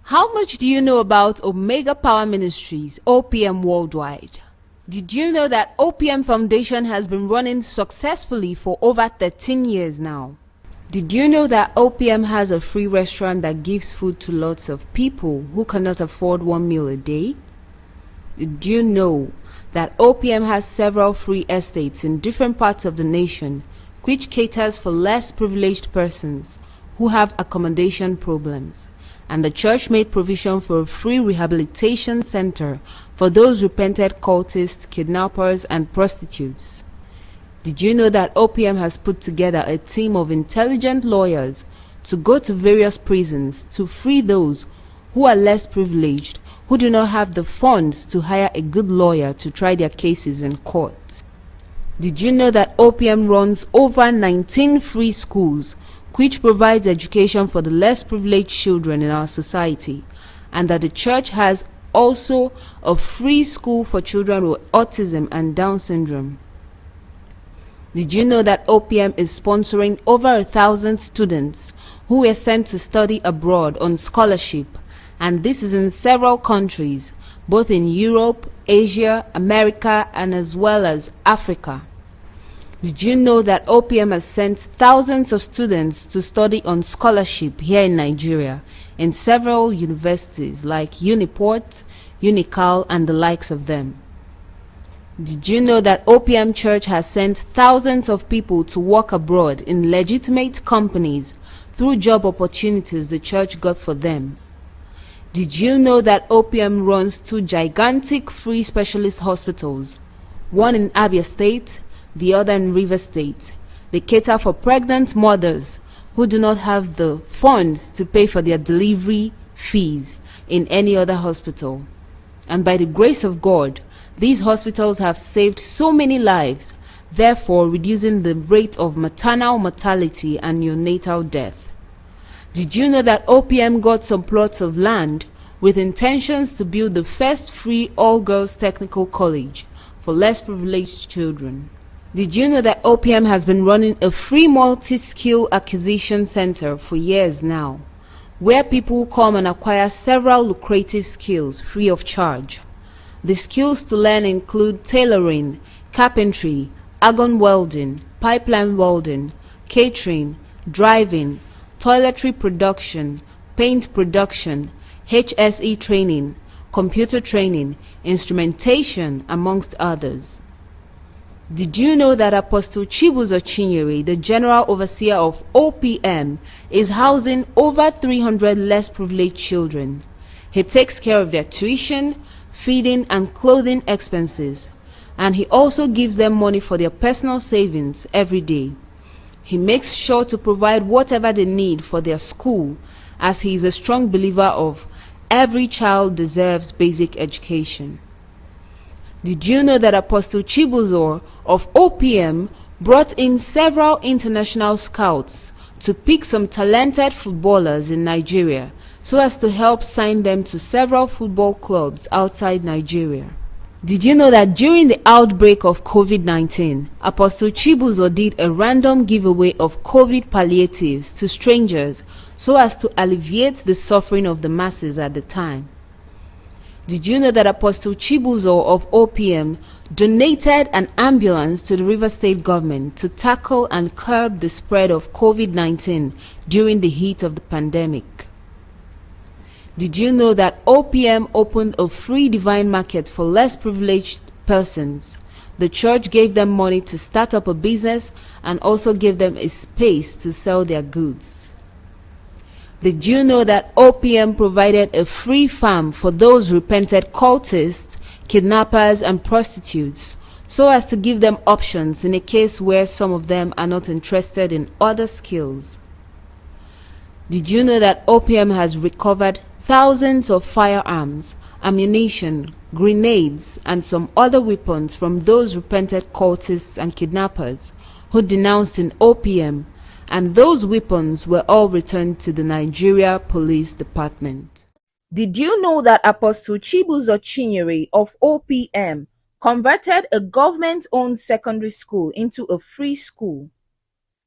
How much do you know about Opmgih Power Ministries, OPM Worldwide? Did you know that OPM Foundation has been running successfully for over 13 years now? Did you know that OPM has a free restaurant that gives food to lots of people who cannot afford one meal a day? Did you know that OPM has several free estates in different parts of the nation which caters for less privileged persons who have accommodation problems? And the church made provision for a free rehabilitation center for those repented cultists, kidnappers, and prostitutes. Did you know that OPM has put together a team of intelligent lawyers to go to various prisons to free those who are less privileged, who do not have the funds to hire a good lawyer to try their cases in court? Did you know that OPM runs over 19 free schools which provides education for the less privileged children in our society, and that the church has also a free school for children with autism and Down syndrome? Did you know that OPM is sponsoring over 1,000 students who were sent to study abroad on scholarship, and this is in several countries, both in Europe, Asia, America, and as well as Africa? Did you know that OPM has sent thousands of students to study on scholarship here in Nigeria in several universities like Uniport, Unical, and the likes of them? Did you know that OPM Church has sent thousands of people to work abroad in legitimate companies through job opportunities the church got for them? Did you know that OPM runs 2 gigantic free specialist hospitals, one in Abia State, the other in Rivers State? They cater for pregnant mothers who do not have the funds to pay for their delivery fees in any other hospital. And by the grace of God, these hospitals have saved so many lives, therefore reducing the rate of maternal mortality and neonatal death. Did you know that OPM got some plots of land with intentions to build the first free all-girls technical college for less privileged children? Did you know that OPM has been running a free multi-skill acquisition center for years now, where people come and acquire several lucrative skills free of charge? The skills to learn include tailoring, carpentry, argon welding, pipeline welding, catering, driving, toiletry production, paint production, HSE training, computer training, instrumentation, amongst others. Did you know that Apostle Chibuzor Chinyere, the General Overseer of OPM, is housing over 300 less privileged children? He takes care of their tuition, feeding, and clothing expenses, and he also gives them money for their personal savings every day. He makes sure to provide whatever they need for their school, as he is a strong believer of every child deserves basic education. Did you know that Apostle Chibuzor of OPM brought in several international scouts to pick some talented footballers in Nigeria so as to help sign them to several football clubs outside Nigeria? Did you know that during the outbreak of COVID-19, Apostle Chibuzor did a random giveaway of COVID palliatives to strangers so as to alleviate the suffering of the masses at the time? Did you know that Apostle Chibuzor of OPM donated an ambulance to the Rivers State government to tackle and curb the spread of COVID-19 during the heat of the pandemic? Did you know that OPM opened a free divine market for less privileged persons? The church gave them money to start up a business and also gave them a space to sell their goods. Did you know that OPM provided a free farm for those repented cultists, kidnappers, and prostitutes, so as to give them options in a case where some of them are not interested in other skills? Did you know that OPM has recovered thousands of firearms, ammunition, grenades, and some other weapons from those repented cultists and kidnappers who denounced in OPM, and those weapons were all returned to the Nigeria Police Department? Did you know that Apostle Chibuzor Chinyere of OPM converted a government-owned secondary school into a free school?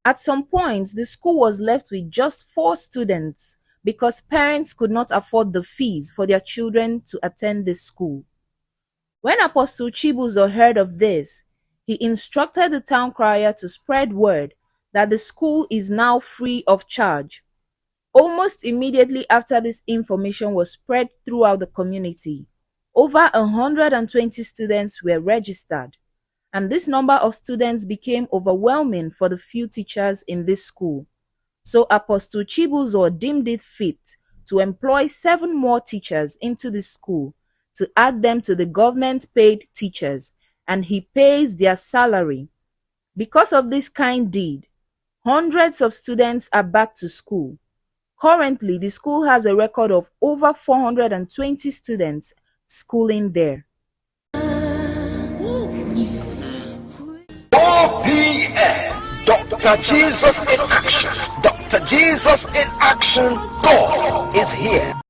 At some point, the school was left with just 4 students because parents could not afford the fees for their children to attend this school. When Apostle Chibuzor heard of this, he instructed the town crier to spread word that the school is now free of charge. Almost immediately after this information was spread throughout the community, over 120 students were registered, and this number of students became overwhelming for the few teachers in this school. So Apostle Chibuzor deemed it fit to employ 7 more teachers into the school to add them to the government-paid teachers, and he pays their salary. Because of this kind deed, hundreds of students are back to school. Currently, the school has a record of over 420 students schooling there. OPM, Dr. Jesus in action. Dr. Jesus in action. God is here.